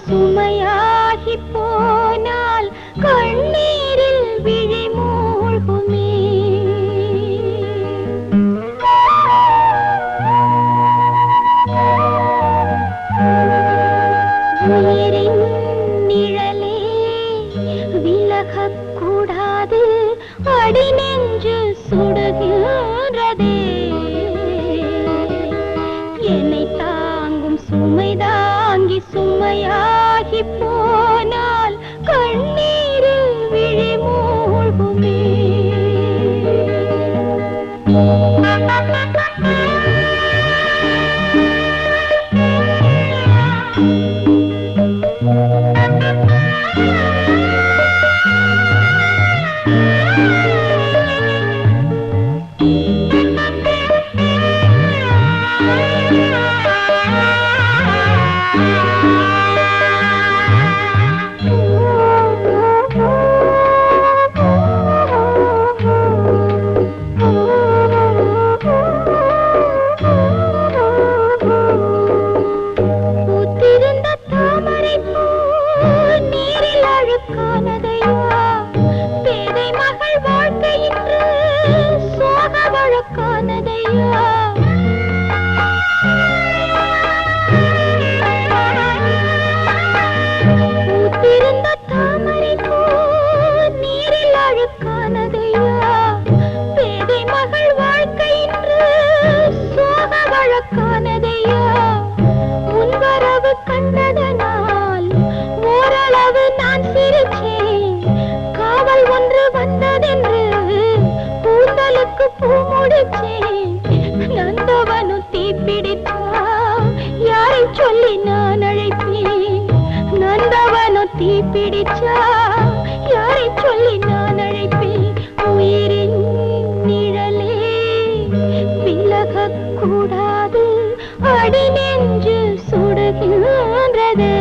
சுமையாகி போனால் கண்ணீரில் விழி மூழ்குமே. உயிரின் நிழலே விலகக்கூடாது, அடி நெஞ்சு சுடுகிறதே. என்னை தாங்கும் சுமை தாங்கி சுமையாகி போனால் கண்ணீரில் விழி மூழ்குமே. நந்தவனு தீப்பிடித்தா யாரை சொல்லி நான் அழைப்பேன்? நந்தவனு தீப்பிடிச்சா யாரை சொல்லி நான் அழைப்பேன்? உயிரின் நிழலே விலகக்கூடாது, அடி நெஞ்சு சுடுகின்றதே.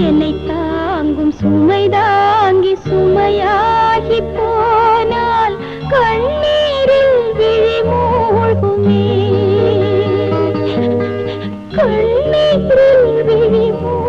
என்னை தாங்கும் சுமை தாங்கி சுமையாகி போனால் கண்ணீரில் விழி மூழ்குமே. கண்ணீரில் விழி மூழ்குமே.